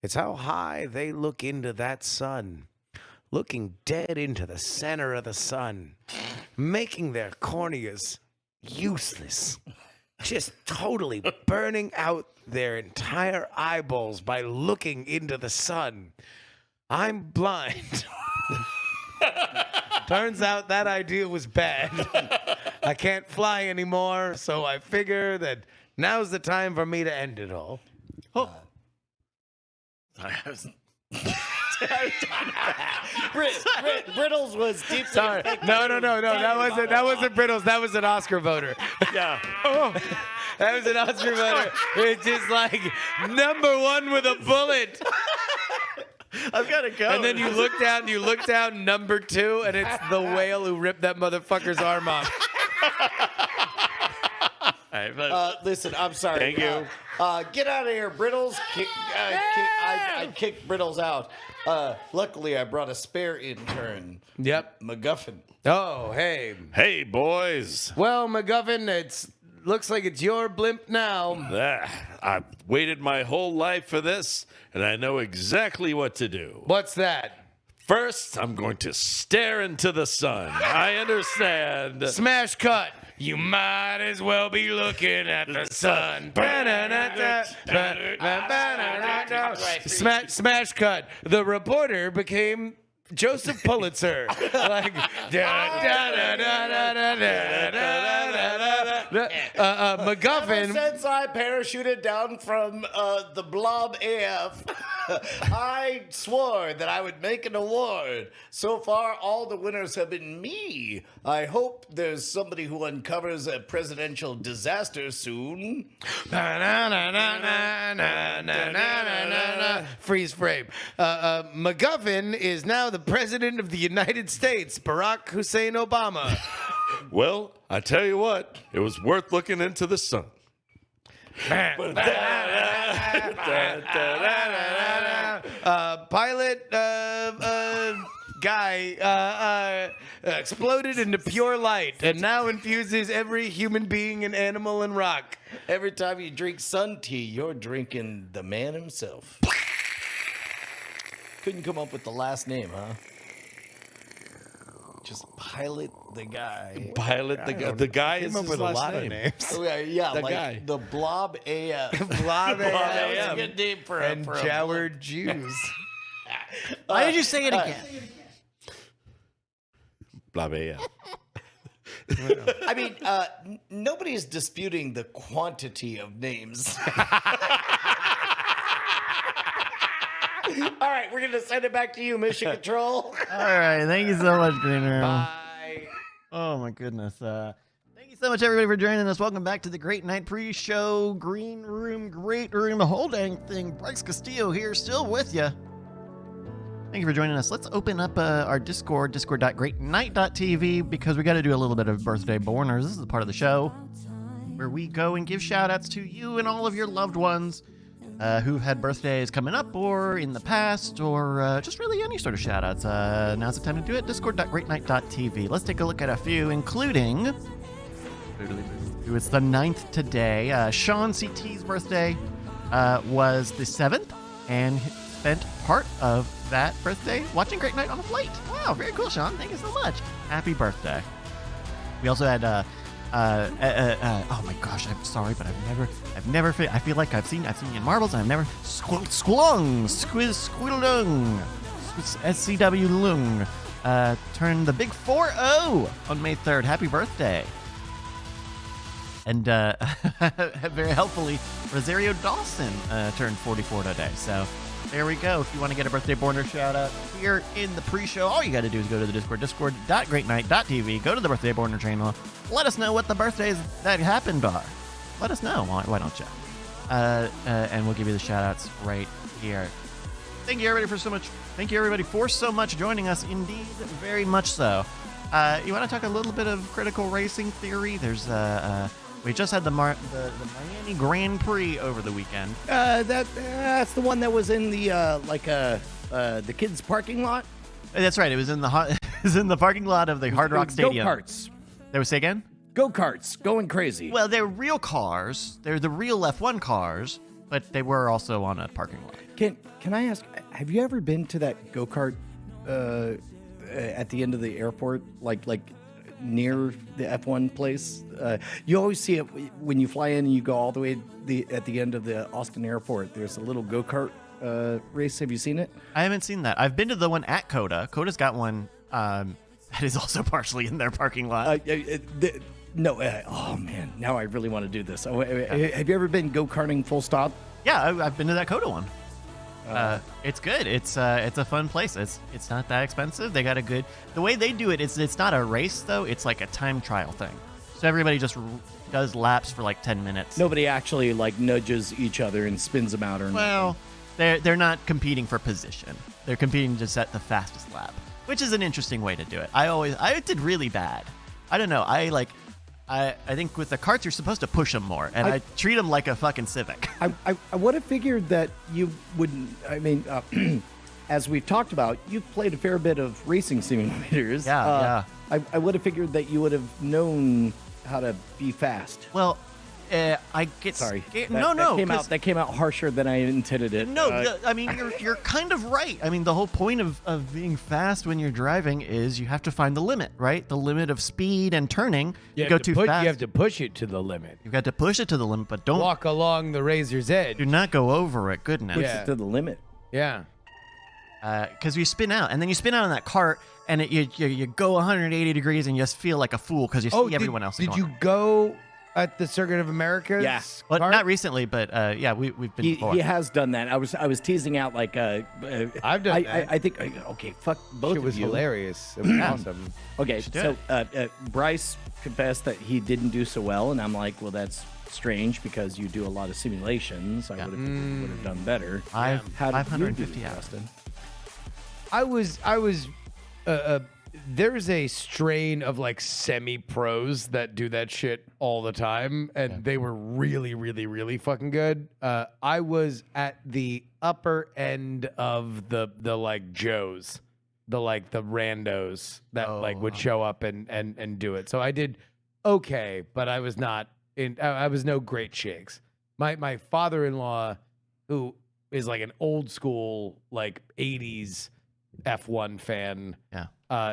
it's how high they look into that sun. Looking dead into the center of the sun, making their corneas useless, just totally burning out their entire eyeballs by looking into the sun. I'm blind. Turns out that idea was bad. I can't fly anymore, so I figure that now's the time for me to end it all. Brittles was deep. Sorry. No. That wasn't Brittles. That was an Oscar voter. Yeah. That was an Oscar voter. It's just like #1 with a bullet. I've got to go. And then you look down, #2, and it's the whale who ripped that motherfucker's arm off. All right, but Listen, I'm sorry. Thank you. Get out of here, Brittles. I kicked Brittles out. Luckily, I brought a spare intern, Yep. MacGuffin. Oh, hey. Hey, boys. Well, McGuffin, looks like it's your blimp now. I've waited my whole life for this, and I know exactly what to do. What's that? First, I'm going to stare into the sun. I understand. Smash cut. You might as well be looking at the sun. Smash cut. The reporter became Joseph Pulitzer. Ever MacGuffin. since I parachuted down from the Blob AF, I swore that I would make an award. So far, all the winners have been me. I hope there's somebody who uncovers a presidential disaster soon. Freeze frame. MacGuffin is now the president of the United States, Barack Hussein Obama. Well, I tell you what, it was worth looking into the sun. Pilot guy exploded into pure light and now infuses every human being and animal and rock. Every time you drink sun tea, you're drinking the man himself. Couldn't come up with the last name, huh? Just Pilot the guy. Pilot the guy is Came up his with a last lot name. of names. Okay, yeah, The like guy. the Blob AF. Blob That was AF. a good name for And for Howard Hughes. Why did you say it again? Blah, blah, yeah. I mean, nobody's disputing the quantity of names. All right, we're going to send it back to you, Mission Control. All right, thank you so much, Green Room. Bye. Oh my goodness. Thank you so much, everybody, for joining us. Welcome back to the Great Night Pre-Show Green Room, Great Room, the whole dang thing. Bryce Castillo here, still with you. Thank you for joining us. Let's open up our Discord, discord.greatnight.tv, because we got to do a little bit of birthday borners. This is the part of the show where we go and give shout-outs to you and all of your loved ones who've had birthdays coming up or in the past, or just really any sort of shout-outs. Now's the time to do it. Discord.greatnight.tv. Let's take a look at a few, including... It's the 9th today. Sean CT's birthday was the 7th, and spent part of that birthday watching Great Night on a flight. Wow, very cool, Sean. Thank you so much. Happy birthday. We also had oh my gosh, I'm sorry, but I've never I feel like I've seen you in marbles and I've never Squilung SCW Lung turned the big 4-0 on May 3rd. Happy birthday. And very helpfully, Rosario Dawson turned 44 today. So there we go. If you want to get a birthday border shout out here in the pre-show, all you got to do is go to the Discord, discord.greatnight.tv, go to the birthday border channel. Let us know what the birthdays that happened are. Let us know. Why don't you? And we'll give you the shout outs right here. Thank you everybody for so much joining us. Indeed, very much so. You want to talk a little bit of critical racing theory? There's we just had the Miami Grand Prix over the weekend. That's the one that was in the the kids' parking lot. That's right. It was in the parking lot of the Hard Rock Stadium. Go-karts. There was, say again? Go-karts, going crazy. Well, they're real cars. They're the real F1 cars, but they were also on a parking lot. Can I ask, have you ever been to that go-kart at the end of the airport, like near the F1 place? You always see it when you fly in and you go all the way at the end of the Austin airport. There's a little go-kart race. Have you seen it? I haven't seen that. I've been to the one at Coda. Coda's got one that is also partially in their parking lot. No. Oh, man. Now I really want to do this. Have you ever been go-karting full stop? Yeah, I've been to that Coda one. It's good. It's a fun place. It's not that expensive. They got a good. The way they do it, it's not a race though. It's like a time trial thing. So everybody just does laps for like 10 minutes. Nobody actually nudges each other and spins them out or well, they're not competing for position. They're competing to set the fastest lap, which is an interesting way to do it. I did really bad. I don't know. I think with the carts, you're supposed to push them more, and I treat them like a fucking Civic. I would have figured that you wouldn't. I mean, as we've talked about, you've played a fair bit of racing simulators. Yeah. I would have figured that you would have known how to be fast. Well, I get Sorry. scared. That came out harsher than I intended it. No, I mean you're kind of right. I mean the whole point of being fast when you're driving is you have to find the limit, right? The limit of speed and turning. You go too fast. You have to push it to the limit. You've got to push it to the limit, but don't Walk along the razor's edge. do not go over it. Goodness. Push Yeah. it to the limit. Yeah. Because you spin out, and then you spin out on that cart, and you go 180 degrees, and you just feel like a fool because you see everyone else. Did going. you go at the Circuit of America? Yeah. Well, not recently, but yeah, we've been before. He has done that. I was teasing out like I've done that. I think okay, fuck both It was of you. hilarious. It was awesome. Okay, should do so Bryce confessed that he didn't do so well, and I'm like, well, that's strange because you do a lot of simulations. I would have figured you would have done better. How did you do, 550 hours. Justin? I was there's a strain of like semi-pros that do that shit all the time, and they were really, really, really fucking good. I was at the upper end of the like Joes, the randos that like would show up and do it. So I did okay, but I was not I was no great shakes. My father-in-law, who is like an old school like 80s F1 fan,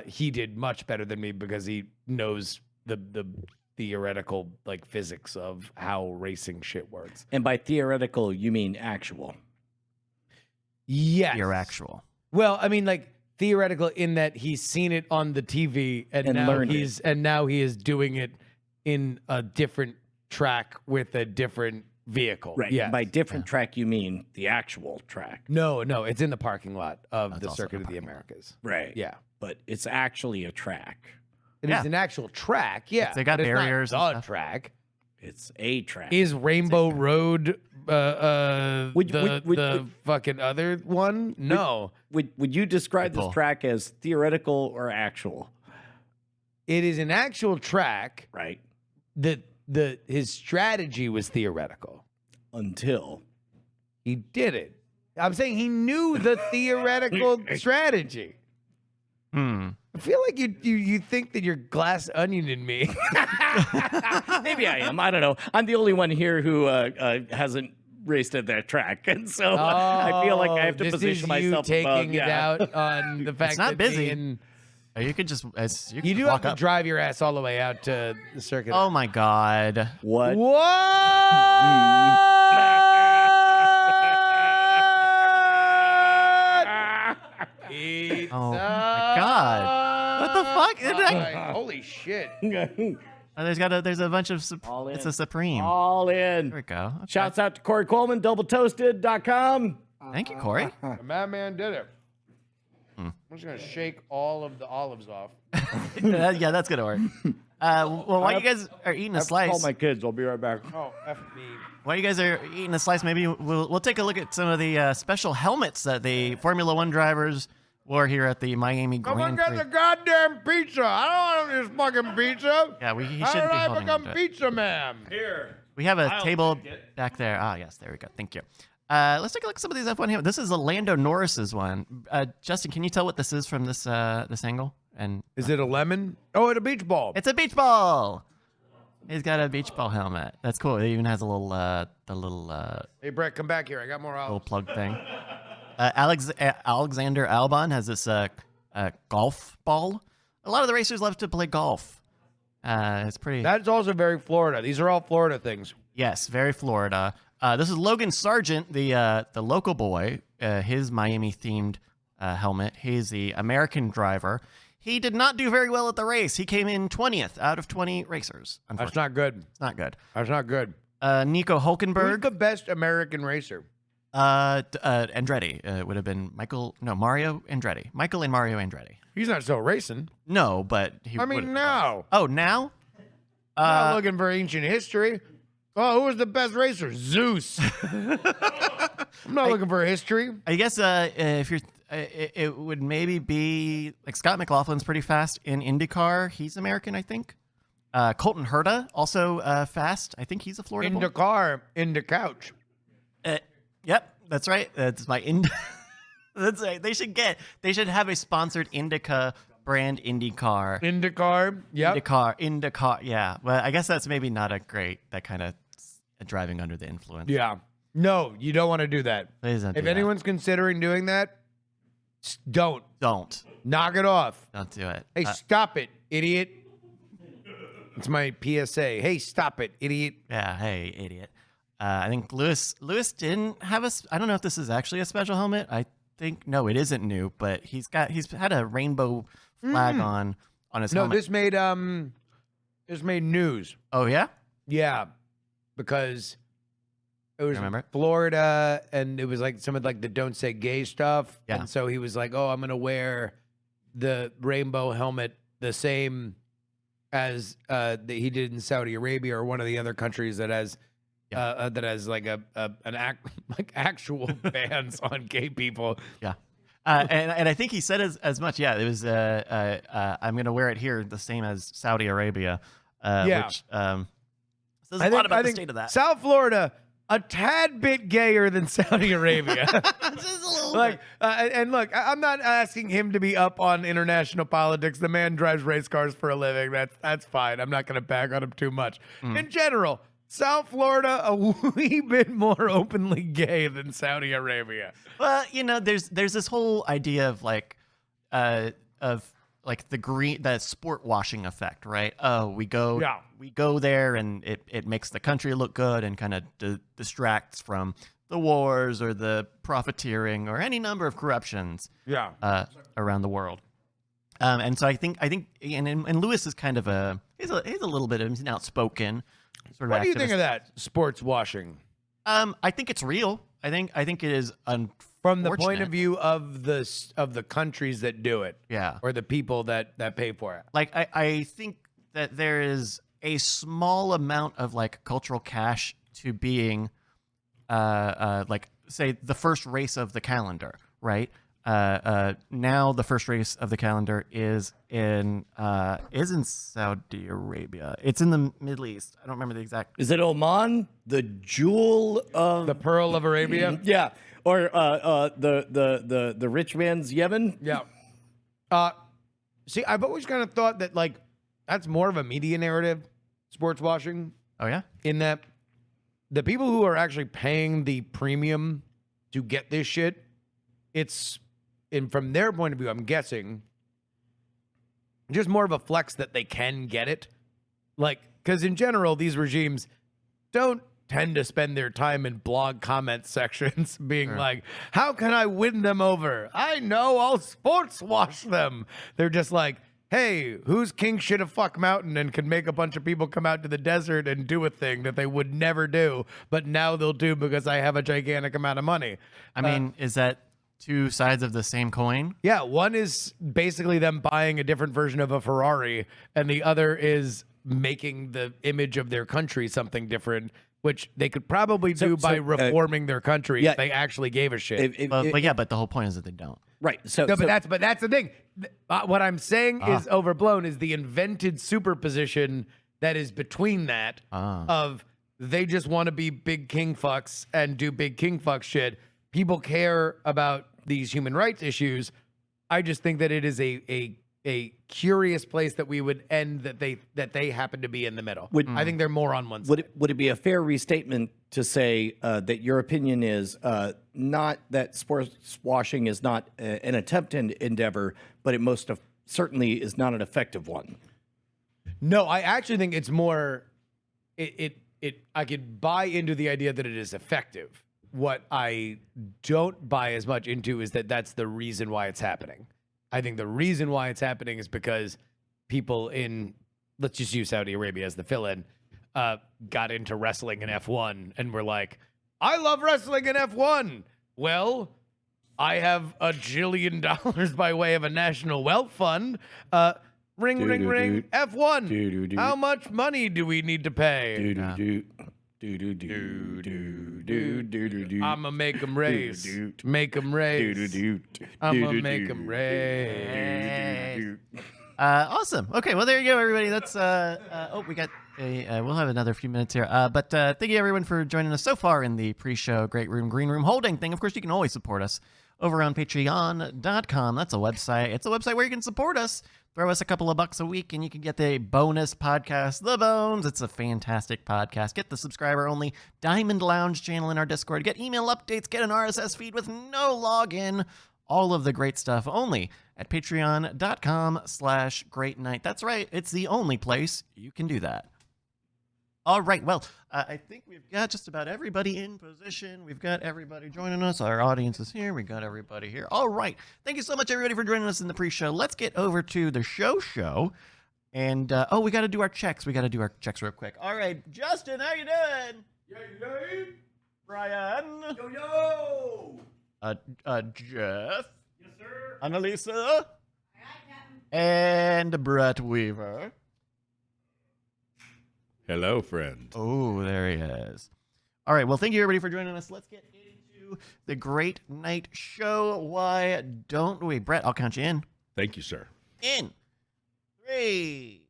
he did much better than me because he knows the theoretical like physics of how racing shit works. And by theoretical, you mean actual. Yes. Your actual. Well, I mean like theoretical in that he's seen it on the TV and now he is doing it in a different track with a different vehicle. Right. Yeah. By different track, you mean the actual track. No, it's in the parking lot of the also Circuit in of the the parking lot. Americas. Right. Yeah. But it's actually a track. It is an actual track. Yeah. They got but it's not barriers and the stuff. track. It's a track. Is Rainbow Road Would- the fucking other one? No. Would you describe this Cool. track as theoretical or actual? It is an actual track. Right. His strategy was theoretical. Until He did it. I'm saying he knew the theoretical strategy. I feel like you think that you're glass onioning me. maybe I am. I don't know. I'm the only one here who hasn't raced at that track, and so I feel like I have to this position is you myself taking above. it Yeah. out on the fact It's not that busy. being- Or you could just you you could do walk have to up. drive your ass all the way out to the circuit. Oh my god. What? Oh my god. What the fuck? Holy shit. There's a bunch of All it's in. a Supreme. All in. There we go. Okay. Shouts out to Korey Coleman, doubletoasted.com. Thank you, Corey. The madman did it. I'm just going to shake all of the olives off. Yeah, that's gonna work. Well, while you guys are eating a Call slice, my kids. I'll be right back. Oh, F me. while you guys are eating a slice, maybe we'll take a look at some of the special helmets that the Formula One drivers wore here at the Miami Grand Prix. goddamn pizza. I don't want this fucking pizza. Yeah, he shouldn't be holding on to it. pizza man? Here. We have a I'll table take it. back there. Ah, yes, there we go. Thank you. Let's take a look at some of these F1 helmets. This is a Lando Norris's one. Justin, can you tell what this is from this angle? And Is it a lemon? Oh, it's a beach ball. it's a beach ball. He's got a beach ball helmet. That's cool. It even has a little Hey, Brett, come back here. I got more little olives. plug thing. Alexander Albon has this golf ball. A lot of the racers love to play golf. It's pretty. That's also very Florida. These are all Florida things. Yes, very Florida. This is Logan Sargent, the local boy. His Miami-themed helmet. He's the American driver. He did not do very well at the race. He came in 20th out of 20 racers. That's not good. It's not good. That's not good. Nico Who's Hulkenberg. the best American racer? Andretti would have been Mario Andretti. Michael and Mario Andretti. He's not still racing. No, but he. I mean, would've- now. Oh, now? I'm not looking for ancient history. Oh, who was the best racer? Zeus. I'm not looking for history. I guess if you're, it would maybe be like Scott McLaughlin's pretty fast in IndyCar. He's American, I think. Colton Herta also fast. I think he's a Florida. In boy. the car, in the couch. Yep, that's right. That's my That's right. They should have a sponsored Indica brand IndyCar. In the car. Yep. IndyCar. Yeah. Well, I guess that's maybe not that kind of driving under the influence. Yeah. No, you don't want to do that. Please don't If do that. anyone's considering doing that, don't. Don't Knock it off. do it. Hey, stop it, idiot. It's my PSA. Hey, stop it, idiot. Yeah. Hey, idiot. I think Lewis didn't have I don't know if this is actually a special helmet. I think no, it isn't new, but he's had a rainbow flag on his No, helmet. this made news. Oh yeah. Yeah, because it was Remember? Florida, and it was like some of like the "Don't Say Gay" stuff. Yeah. And so he was like, "Oh, I'm gonna wear the rainbow helmet the same as that he did in Saudi Arabia or one of the other countries that has like like actual bans on gay people." Yeah. And I think he said as much. Yeah, it was. I'm going to wear it here the same as Saudi Arabia. Which says a lot about the state of that. South Florida, a tad bit gayer than Saudi Arabia. Just a little Like, bit. and look, I'm not asking him to be up on international politics. The man drives race cars for a living. That's fine. I'm not going to bag on him too much. In general, South Florida a wee bit more openly gay than Saudi Arabia. Well, there's this whole idea of like the sport washing effect, right? Oh, we go there and it makes the country look good and kind of distracts from the wars or the profiteering or any number of corruptions around the world. And so I think and Lewis is kind of he's a little bit of an outspoken sort of What do you activist. think of that sports washing? I think it's real. I think it is From the point unfortunate. of view of the countries that do it, Yeah. or the people that pay for it. Like I think that there is a small amount of like cultural cash to being like say the first race of the calendar, right? Now the first race of the calendar is in Saudi Arabia. It's in the Middle East. I don't remember the exact. Is it Oman, the jewel of The Pearl of Arabia. Yeah, or the rich man's Yemen? Yeah. See, I've always kind of thought that like that's more of a media narrative, sports washing, Oh yeah. in that the people who are actually paying the premium to get this shit, and from their point of view, I'm guessing, just more of a flex that they can get it. Like, because in general, these regimes don't tend to spend their time in blog comment sections being like, how can I win them over? I know, I'll sports wash them. They're just like, hey, who's king shit a fuck mountain and can make a bunch of people come out to the desert and do a thing that they would never do, but now they'll do because I have a gigantic amount of money. I mean, is that two sides of the same coin? Yeah, one is basically them buying a different version of a Ferrari, and the other is making the image of their country something different, which they could probably do by reforming their country if they actually gave a shit. But the whole point is that they don't. Right. So, No, but that's the thing. What I'm saying is overblown is the invented superposition that is between that of they just want to be big king fucks and do big king fuck shit. People care about these human rights issues. I just think that it is a curious place that we would end that they happen to be in the middle. I think they're more on one side. would it be a fair restatement to say that your opinion is not that sports washing is not an attempt and endeavor, but it most certainly is not an effective one? No, I actually think it's more. I could buy into the idea that it is effective. What I don't buy as much into is that that's the reason why it's happening. I think the reason why it's happening is because people in, let's just use Saudi Arabia as the fill-in, got into wrestling in F1 and were like, I love wrestling in F1. Well, I have $1 jillion by way of a national wealth fund. Ring, ring, ring, F1. How much money do we need to pay? I'ma make them raise. Make them raise. I'ma make them raise. Awesome. Okay, well there you go, everybody. That's we got we'll have another few minutes here. But thank you everyone for joining us so far in the pre-show Great Room Green Room holding thing. Of course, you can always support us over on patreon.com. That's a website. It's a website where you can support us. Throw us a couple of bucks a week and you can get the bonus podcast, The Bones. It's a fantastic podcast. Get the subscriber-only Diamond Lounge channel in our Discord. Get email updates. Get an RSS feed with no login. All of the great stuff only at patreon.com/greatnight. That's right. It's the only place you can do that. All right. Well, I think we've got just about everybody in position. We've got everybody joining us. Our audience is here. We got everybody here. All right. Thank you so much, everybody, for joining us in the pre-show. Let's get over to the show. And we got to do our checks. We got to do our checks real quick. All right, Justin, how you doing? Yeah. Brian. Yo. Jeff. Yes, sir. Annalisa. And Brett Weaver. Hello, friend. Oh, there he is. All right, well, thank you, everybody, for joining us. Let's get into the Great Night Show. Why don't we? Brett, I'll count you in. Thank you, sir. In 3,